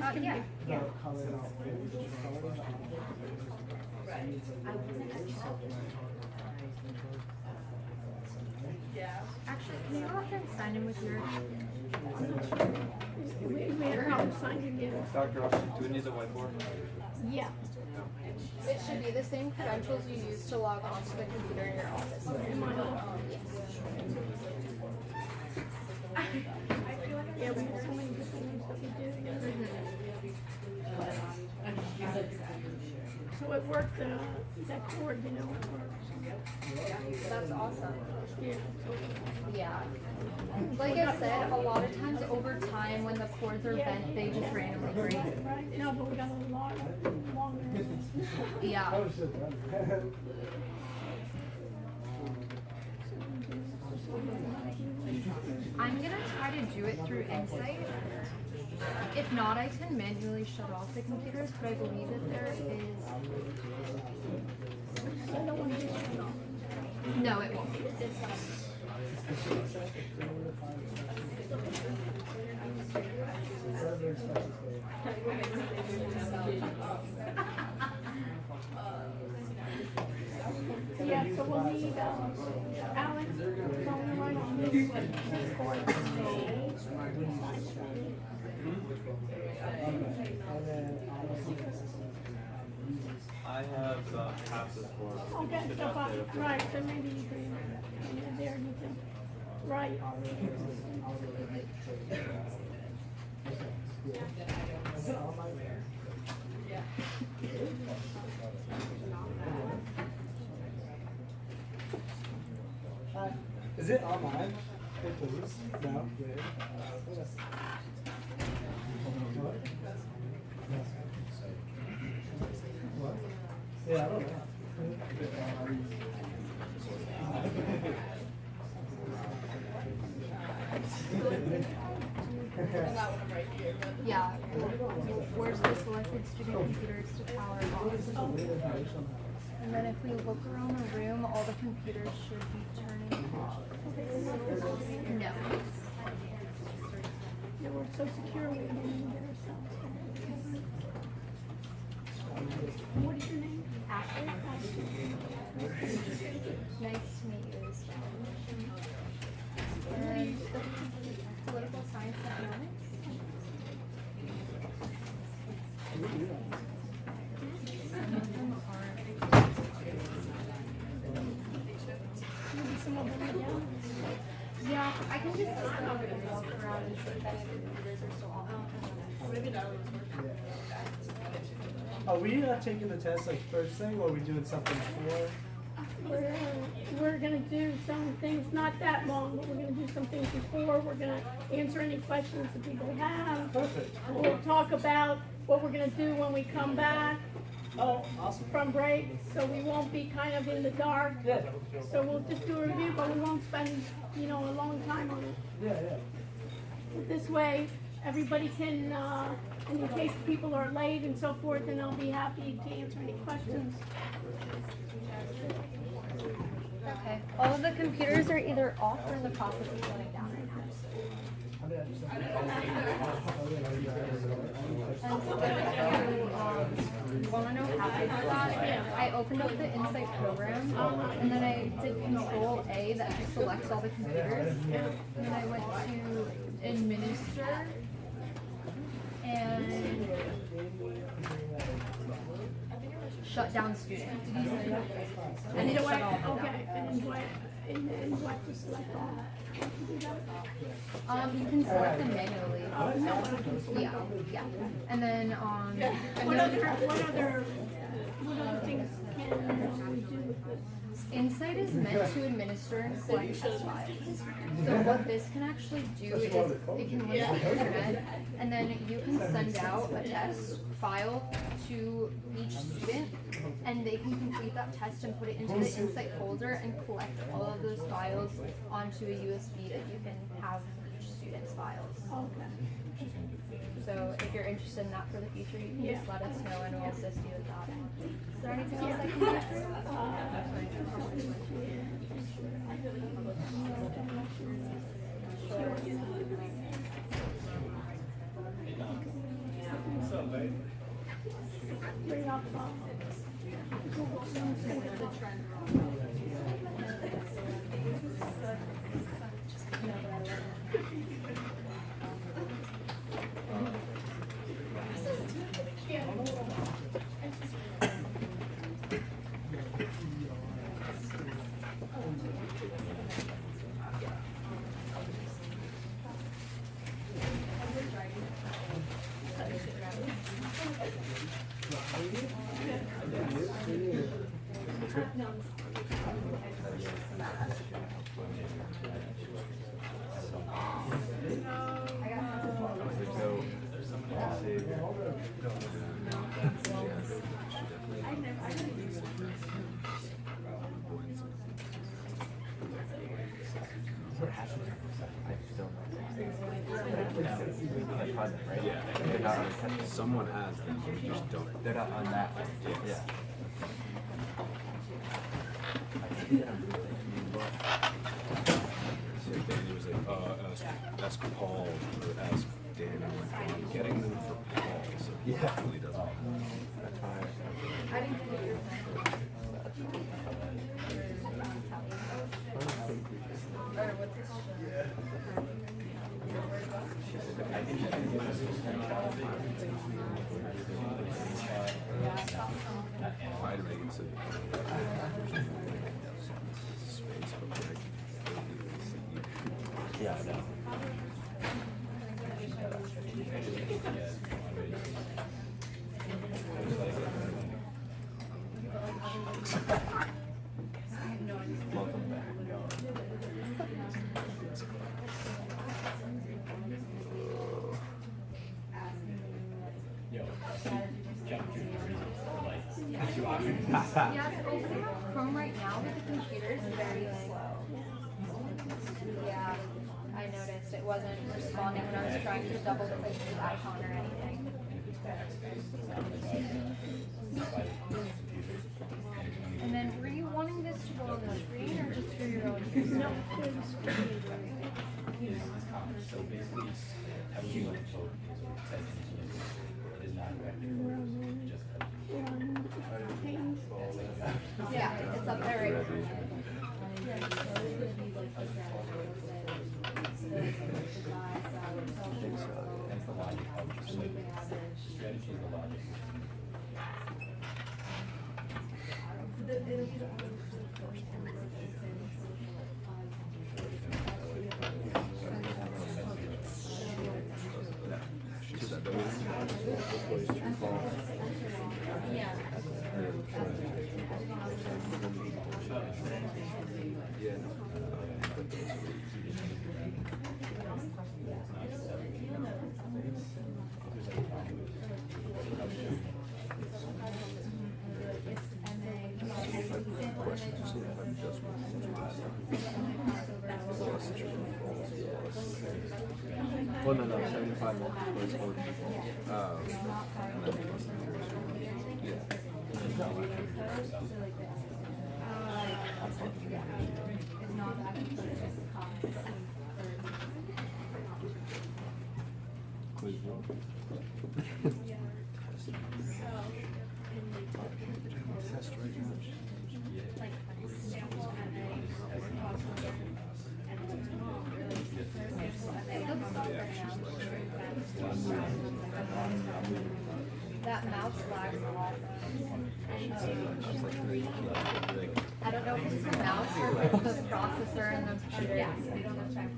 Yeah. Yeah. Actually, can you go up and sign in with your? We made her help sign in. Dr. Austin, do we need the whiteboard? Yeah. It should be the same credentials you use to log on to the computer in your office. Yeah, we have so many different things that we do. So it worked, that cord, it works. That's awesome. Yeah. Yeah. Like I said, a lot of times over time when the cords are bent, they just randomly break. Right, no, but we got a lot longer. Yeah. I'm gonna try to do it through Insight. If not, I can manually shut off the computers, but I believe that there is. No, it won't. Yeah, so we'll need, Alex, going right on this cord. I have half this board. Okay, so, right, so maybe you can, there you can, right. Is it online? Hey, please. No. Good. What? Yeah, I don't know. Yeah. Where's the selected student computers to power on? And then if we look around the room, all the computers should be turning off. No. Yeah, we're so secure, we don't even get ourselves. What is your name? Ashley? Nice to meet you as well. And the political science and economics? Maybe some of them, yeah. Yeah, I can just walk around and see if any of the computers are still on. Maybe that would Are we taking the test like first thing, or are we doing something before? We're gonna do some things, not that long, but we're gonna do some things before. We're gonna answer any questions that people have. Perfect. We'll talk about what we're gonna do when we come back Oh, awesome. from break, so we won't be kind of in the dark. Yeah. So we'll just do a review, but we won't spend, a long time on it. Yeah, yeah. But this way, everybody can, and in case people are late and so forth, then I'll be happy to answer any questions. Okay. All of the computers are either off or in the process of shutting down right now. And so if you want to know how I did that, I opened up the Insight program, and then I did Control A that just selects all the computers, and then I went to Administer, and shut down student. And it shut off. Okay, and what to select all? You can select them manually. Yeah, yeah. And then What other things can we do with this? Insight is meant to administer and collect test files. So what this can actually do is it can link to the internet, and then you can send out a test file to each student, and they can complete that test and put it into the Insight folder and collect all of those files onto a USB that you can have each student's files. Okay. So if you're interested in that for the future, you can just let us know and we'll assist you with that. Is there anything else I can do for you? bring up, Google Someone has them, we just don't. They're not on that. Yeah. So Danny was like, ask Paul or ask Danny. I'm getting them for Paul, so he definitely doesn't have them. That's why. I didn't get your or what's this? Why do they get so space, but like, Yeah, I know. Welcome back. Yeah, so opening up Chrome right now with the computer is very slow. Yeah, I noticed it wasn't responding when I was trying to double click the icon or anything. And then were you wanting this to go on the screen or just for your own use? No, there's Yeah, it's up there right now. Yeah. well, no, 75 multiple is 4 people. And then plus the years. Yeah. Quiz one. Test right now. That mouse lags a lot. I don't know if it's the mouse or if it's the processor and the computer. Yeah, we don't affect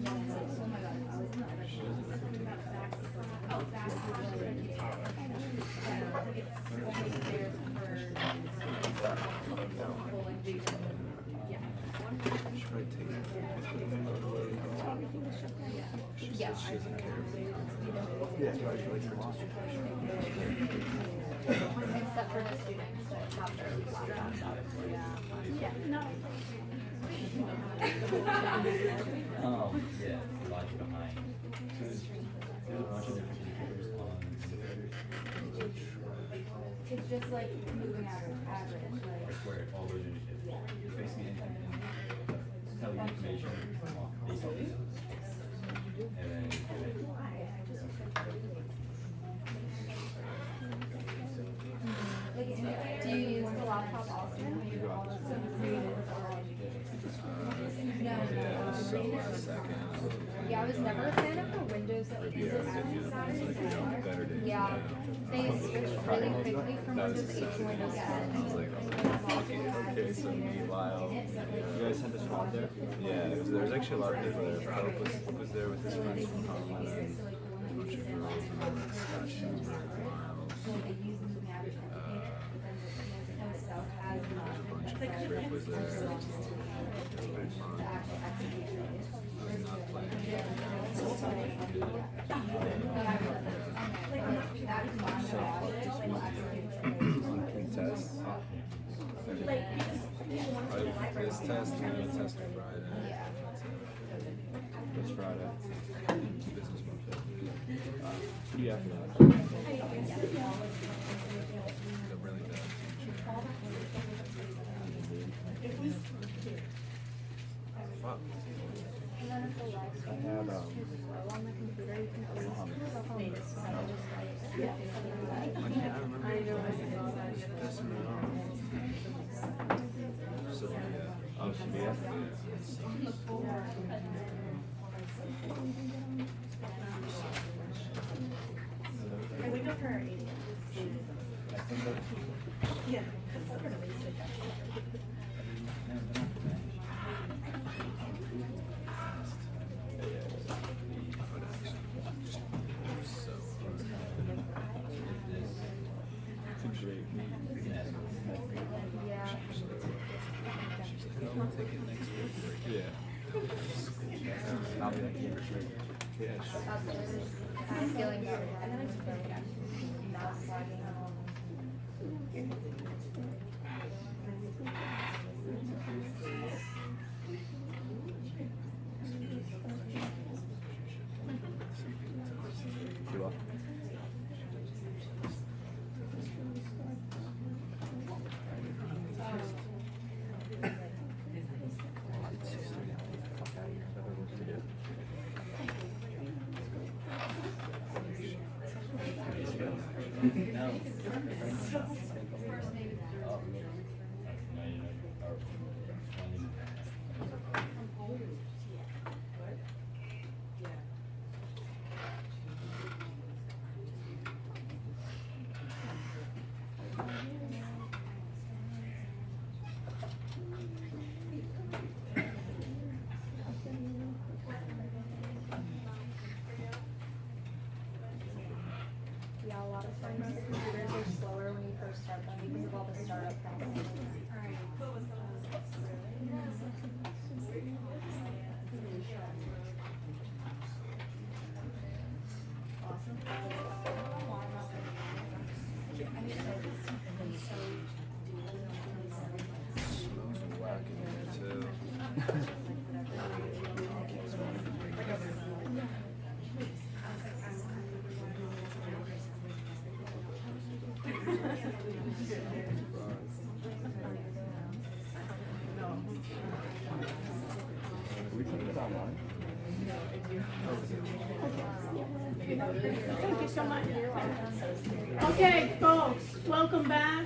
Yes. Yeah, it's right for like Except for the students that have their laptops out. Yeah, no. Yeah, the logic behind. There's a bunch of different indicators on the It's just like moving average, like. where all those indicators. It's basically tell you information based on these. And then Do you use the laptop often? Yeah, so second. Yeah, I was never a fan of the Windows that uses Better days. Yeah, they switched really quickly from Windows 8 to Windows 10. Okay, so meanwhile, You guys sent us from there? yeah, there was actually a lot of people there. Philip was there with his friends from Holland, and a bunch of girls, and Scott Schumer, Miles. Rick was there. It was pretty fun. I was not playing. Test. This test and the test on Friday. This Friday. Business Monday. Yeah, after that. The really bad teacher. Fuck. And then if the live stream is too slow on the computer, you can always turn it up on this side. I remember pissing me off. Sophia. Oh, Sophia? Yeah. I'll be like, yeah, for sure. Yeah, sure. I'm feeling better. You welcome. Yeah, a lot of times the computers are slower when you first start them because of all the startup problems. Smells whack in here too. We put it online. Thank you so much. Okay, folks, welcome back.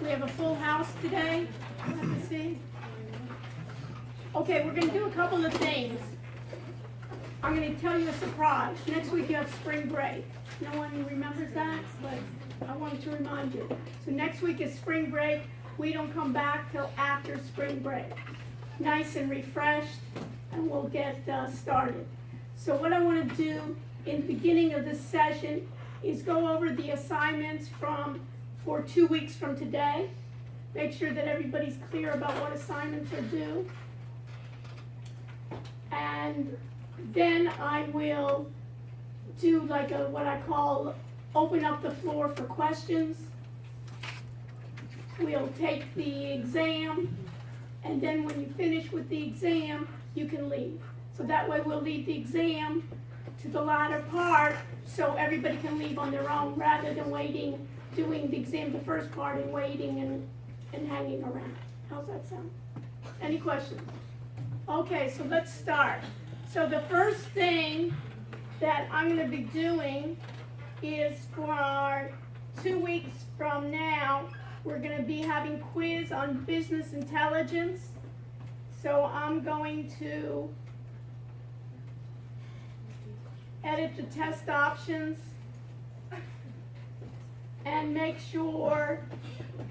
We have a full house today. Let me see. Okay, we're gonna do a couple of things. I'm gonna tell you a surprise. Next week you have spring break. No one remembers that, but I wanted to remind you. So next week is spring break. We don't come back till after spring break. Nice and refreshed, and we'll get started. So what I want to do in the beginning of this session is go over the assignments for 2 weeks from today. Make sure that everybody's clear about what assignments are due. And then I will do like what I call open up the floor for questions. We'll take the exam, and then when you finish with the exam, you can leave. So that way we'll leave the exam to the latter part so everybody can leave on their own rather than waiting, doing the exam the first part and waiting and hanging around. How's that sound? Any questions? Okay, so let's start. So the first thing that I'm going to be doing is for our 2 weeks from now, we're gonna be having quiz on business intelligence. So I'm going to edit the test options and make sure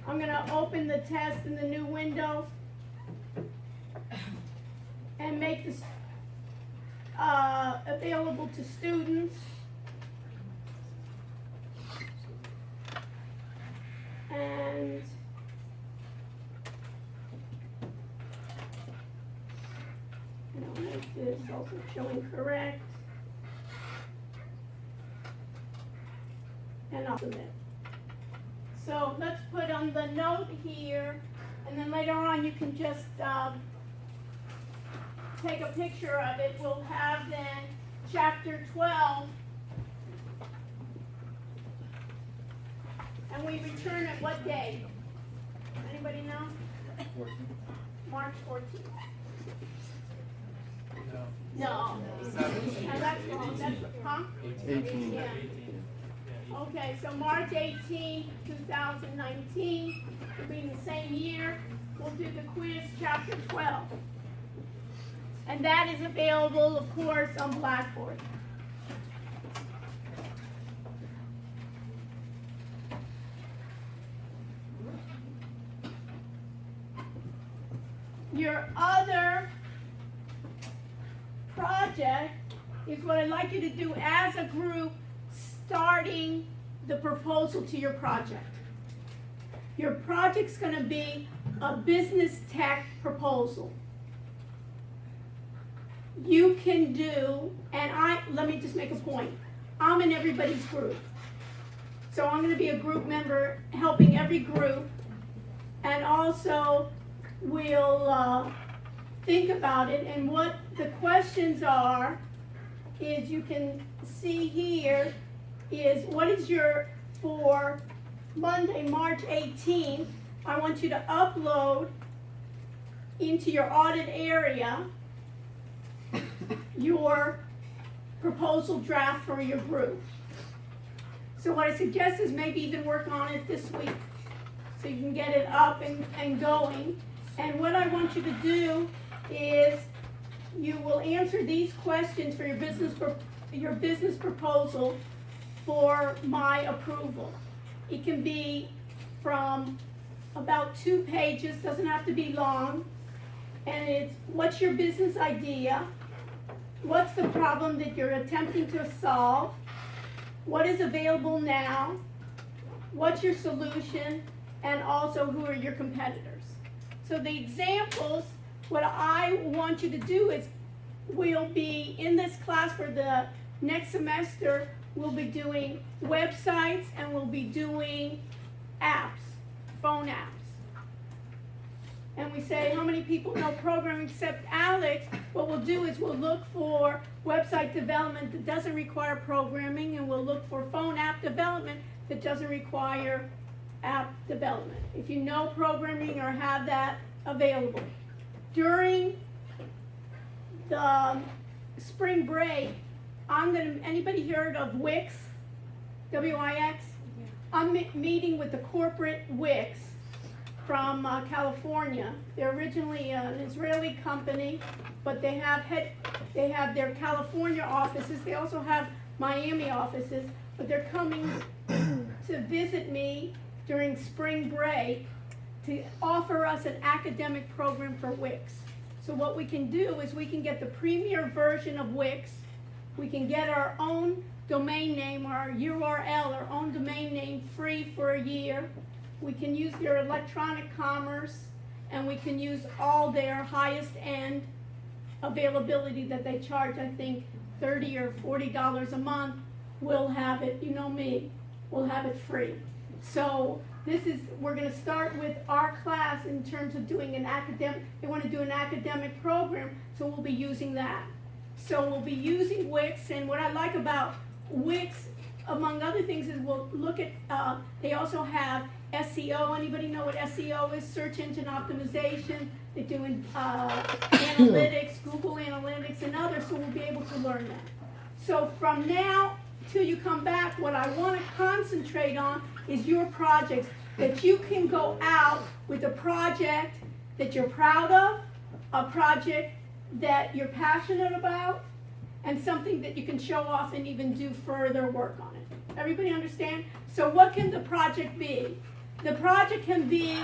I'm gonna open the test in the new window and make this available to students. And I'll make this also showing correct. And I'll submit. So let's put on the note here, and then later on you can just take a picture of it. We'll have then chapter 12. And we return at what day? Anybody know? 14. March 14th. No. And that's wrong. That's, huh? 18. Yeah. Okay, so March 18, 2019, will be in the same year. We'll do the quiz, chapter 12. And that is available, of course, on Blackboard. Your other project is what I'd like you to do as a group, starting the proposal to your project. Your project's going to be a business tech proposal. You can do, and let me just make a point. I'm in everybody's group. So I'm going to be a group member helping every group, and also we'll think about it, and what the questions are is, you can see here, is what is your, for Monday, March 18th, I want you to upload into your audit area your proposal draft for your group. So what I suggest is maybe even work on it this week so you can get it up and going. And what I want you to do is you will answer these questions for your business proposal for my approval. It can be from about 2 pages, doesn't have to be long. And it's, what's your business idea? What's the problem that you're attempting to solve? What is available now? What's your solution? And also, who are your competitors? So the examples, what I want you to do is, we'll be in this class for the next semester, we'll be doing websites and we'll be doing apps, phone apps. And we say, how many people know programming except Alex? What we'll do is we'll look for website development that doesn't require programming, and we'll look for phone app development that doesn't require app development. If you know programming or have that available. During the spring break, anybody heard of Wix? W-I-X? I'm meeting with the corporate Wix from California. They're originally an Israeli company, but they have their California offices. They also have Miami offices, but they're coming to visit me during spring break to offer us an academic program for Wix. So what we can do is we can get the premier version of Wix. We can get our own domain name, our URL, our own domain name, free for a year. We can use their electronic commerce, and we can use all their highest end availability that they charge, I think $30 or $40 a month. We'll have it, you know me, we'll have it free. So we're going to start with our class in terms of doing an academic, they want to do an academic program, so we'll be using that. So we'll be using Wix, and what I like about Wix, among other things, is we'll look at, they also have SEO. Anybody know what SEO is? Search engine optimization. They're doing analytics, Google Analytics, and others, so we'll be able to learn that. So from now till you come back, what I want to concentrate on is your projects, that you can go out with a project that you're proud of, a project that you're passionate about, and something that you can show off and even do further work on it. Everybody understand? So what can the project be? The project can be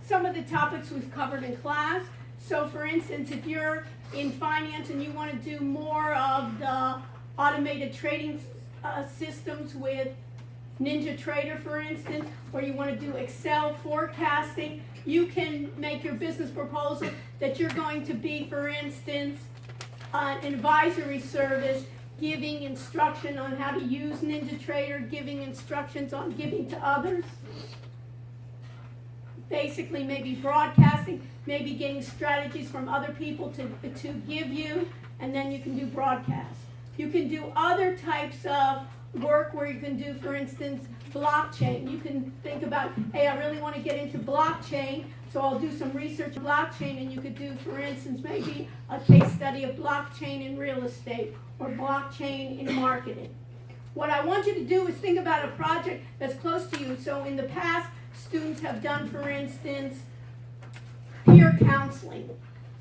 some of the topics we've covered in class. So for instance, if you're in finance and you want to do more of the automated trading systems with NinjaTrader, for instance, or you want to do Excel forecasting, you can make your business proposal that you're going to be, for instance, an advisory service giving instruction on how to use NinjaTrader, giving instructions on giving to others. Basically, maybe broadcasting, maybe getting strategies from other people to give you, and then you can do broadcast. You can do other types of work where you can do, for instance, blockchain. You can think about, hey, I really want to get into blockchain, so I'll do some research on blockchain, and you could do, for instance, maybe a case study of blockchain in real estate or blockchain in marketing. What I want you to do is think about a project that's close to you. So in the past, students have done, for instance, peer counseling.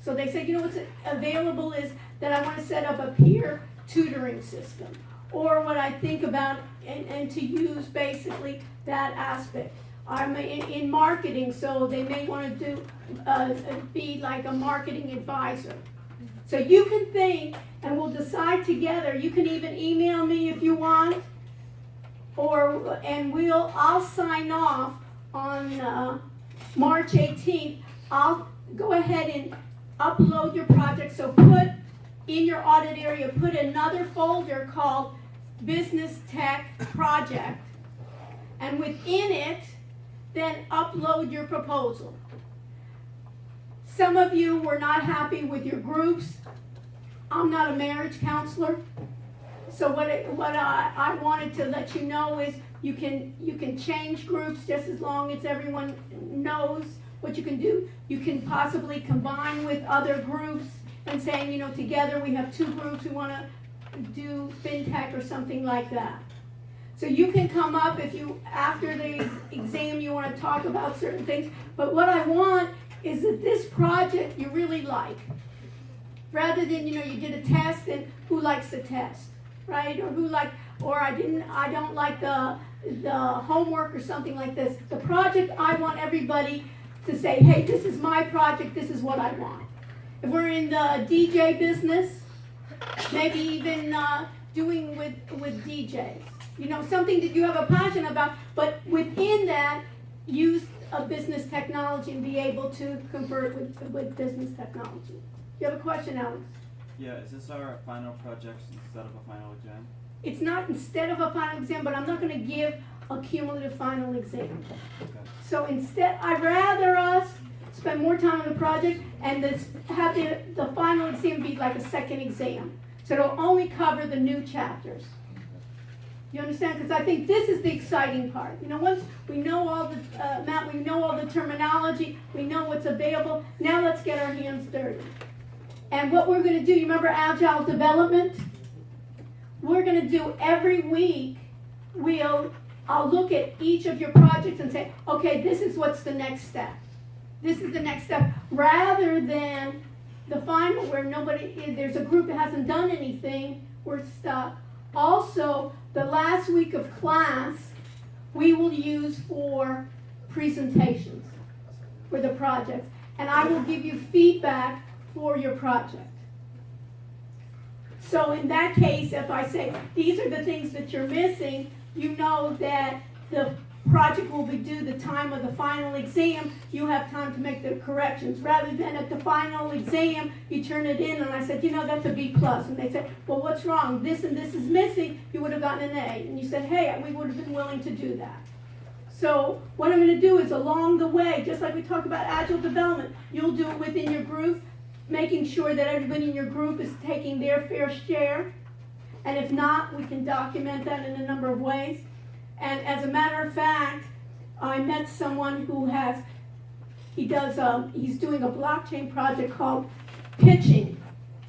So they say, you know, what's available is that I want to set up a peer tutoring system. Or what I think about, and to use basically that aspect. I'm in marketing, so they may want to do be like a marketing advisor. So you can think, and we'll decide together. You can even email me if you want, I'll sign off on March 18th. I'll go ahead and upload your project. So put in your audit area, put another folder called Business Tech Project, and within it, then upload your proposal. Some of you were not happy with your groups. I'm not a marriage counselor, so what I wanted to let you know is you can change groups just as long as everyone knows what you can do. You can possibly combine with other groups and saying, you know, together we have two groups who want to do FinTech or something like that. So you can come up if you, after the exam, you want to talk about certain things. But what I want is that this project you really like. Rather than, you know, you did a test and who likes the test, right? Or I don't like the homework or something like this. The project, I want everybody to say, hey, this is my project, this is what I want. If we're in the DJ business, maybe even doing with DJs. You know, something that you have a passion about, but within that, use a business technology and be able to convert with business technology. You have a question, Alex? Yeah, is this our final project instead of a final exam? It's not instead of a final exam, but I'm not going to give a cumulative final exam. Okay. So instead, I'd rather us spend more time on the project and have the final exam be like a second exam. So it'll only cover the new chapters. You understand? Because I think this is the exciting part. You know, once we know all the we know all the terminology, we know what's available. Now let's get our hands dirty. And what we're going to do, you remember Agile Development? We're going to do every week. I'll look at each of your projects and say, okay, this is what's the next step. This is the next step, rather than the final where there's a group that hasn't done anything, we're stuck. Also, the last week of class, we will use for presentations for the projects. And I will give you feedback for your project. So in that case, if I say, these are the things that you're missing, you know that the project will be due the time of the final exam. You have time to make the corrections. Rather than at the final exam, you turn it in and I said, you know, that's a B+. And they said, well, what's wrong? This and this is missing. You would have gotten an A. And you said, hey, we would have been willing to do that. So what I'm going to do is along the way, just like we talked about Agile Development, you'll do it within your group, making sure that everybody in your group is taking their fair share. And if not, we can document that in a number of ways. And as a matter of fact, I met someone who he's doing a blockchain project called pitching,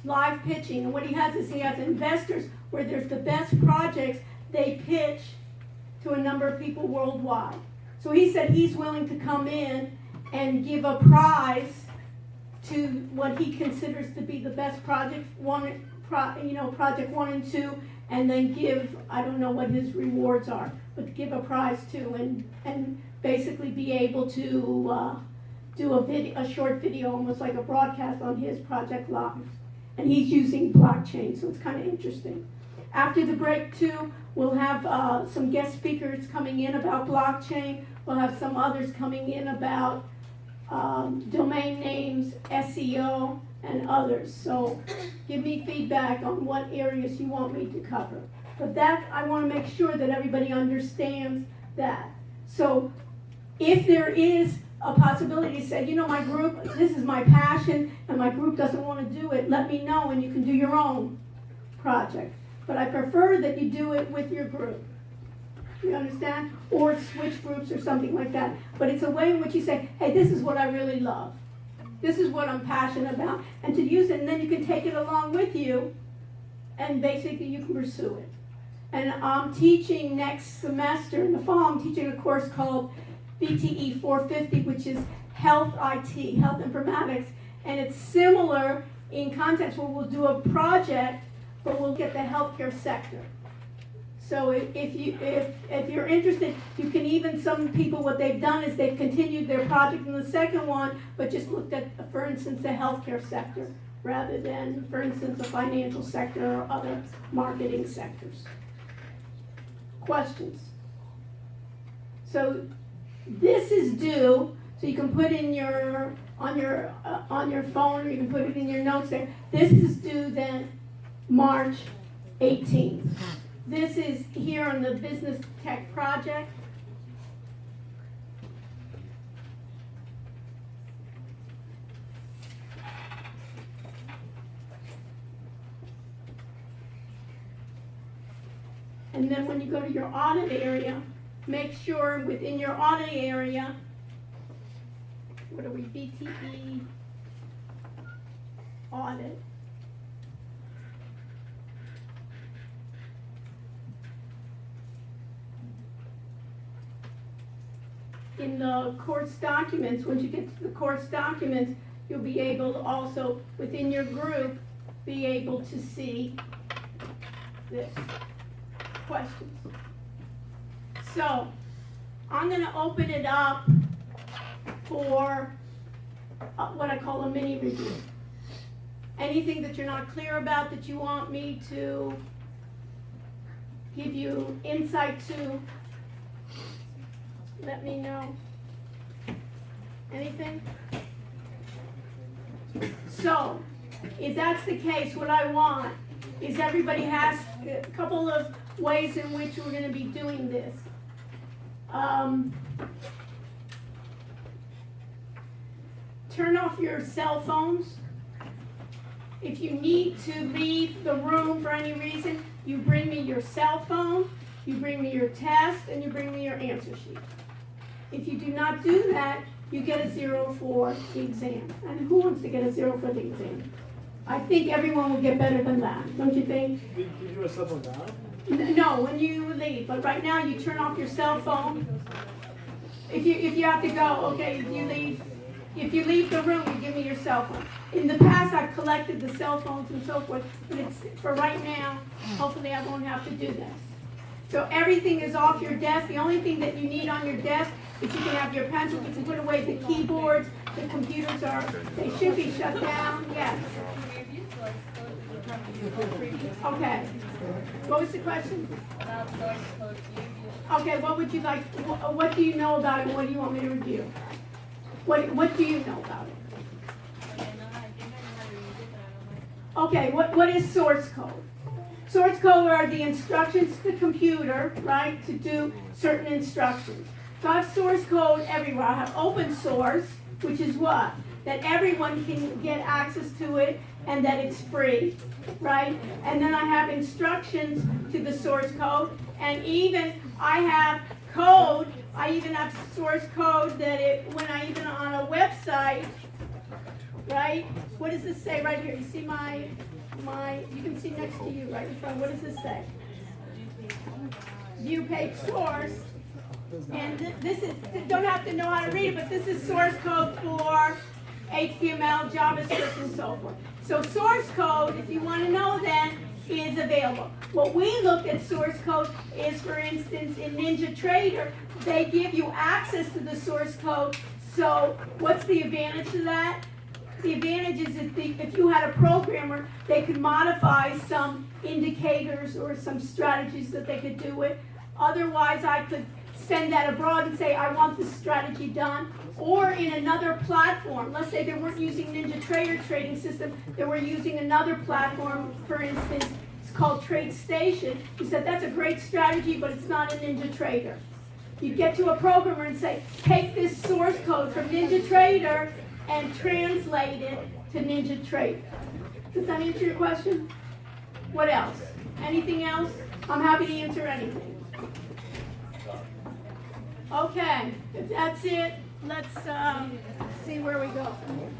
live pitching. And what he has is he has investors where there's the best projects they pitch to a number of people worldwide. So he said he's willing to come in and give a prize to what he considers to be the best project project 1 and 2, and then give, I don't know what his rewards are, but give a prize to, and basically be able to do a short video, almost like a broadcast on his project live. And he's using blockchain, so it's kind of interesting. After the break too, we'll have some guest speakers coming in about blockchain. We'll have some others coming in about domain names, SEO, and others. So give me feedback on what areas you want me to cover. But that, I want to make sure that everybody understands that. So if there is a possibility to say, you know, my group, this is my passion, and my group doesn't want to do it, let me know and you can do your own project. But I prefer that you do it with your group. You understand? Or switch groups or something like that. But it's a way in which you say, hey, this is what I really love. This is what I'm passionate about. And to use it, and then you can take it along with you, and basically you can pursue it. And I'm teaching next semester, in the fall, I'm teaching a course called BTE 450, which is Health IT, Health Informatics. And it's similar in context where we'll do a project, but we'll get the healthcare sector. So if you're interested, you can even, some people, what they've done is they've continued their project in the second one, but just looked at, for instance, the healthcare sector, rather than, for instance, the financial sector or other marketing sectors. Questions? So this is due, so you can put in your, on your phone, or you can put it in your notes there. This is due then March 18th. This is here on the Business Tech Project. And then when you go to your audit area, make sure within your audit area, what are we, BTE audit. In the course documents, once you get to the course documents, you'll be able to also, within your group, be able to see this. Questions? So, I'm going to open it up for what I call a mini review. Anything that you're not clear about that you want me to give you insight to, let me know. Anything? So, if that's the case, what I want is everybody has a couple of ways in which we're going to be doing this. Turn off your cell phones. If you need to leave the room for any reason, you bring me your cell phone, you bring me your test, and you bring me your answer sheet. If you do not do that, you get a 0 for the exam. And who wants to get a 0 for the exam? I think everyone will get better than that, don't you think? Did you write something down? No, when you leave. But right now, you turn off your cell phone. If you have to go, okay, if you leave the room, you give me your cell phone. In the past, I've collected the cell phones and so forth, but it's for right now. Hopefully, I won't have to do this. So everything is off your desk. The only thing that you need on your desk is you can have your pencils, you can put away the keyboards, the computers they should be shut down, yes. Okay. What was the question? Okay, what would you like, what do you know about it, and what do you want me to review? What do you know about it? Okay, what is source code? Source code are the instructions to the computer, right, to do certain instructions. So I have source code everywhere. I have open source, which is what? That everyone can get access to it and that it's free, right? And then I have instructions to the source code, and even I have code, I even have source code that when I even on a website, right? What does this say right here? You see my, you can see next to you right in front. What does this say? view page source. And this is, don't have to know how to read it, but this is source code for HTML, JavaScript, and so forth. So source code, if you want to know that, is available. What we looked at source code is, for instance, in NinjaTrader, they give you access to the source code. So what's the advantage of that? The advantage is if you had a programmer, they could modify some indicators or some strategies that they could do with. Otherwise, I could send that abroad and say, I want this strategy done. Or in another platform, let's say they weren't using NinjaTrader trading system, they were using another platform, for instance, it's called TradeStation. You said, that's a great strategy, but it's not in NinjaTrader. You get to a programmer and say, take this source code from NinjaTrader and translate it to NinjaTrader. Does that answer your question? What else? Anything else? I'm happy to answer anything. Okay, if that's it, let's see where we go from here.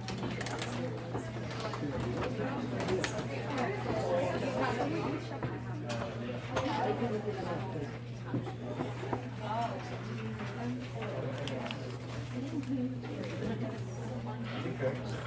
Okay.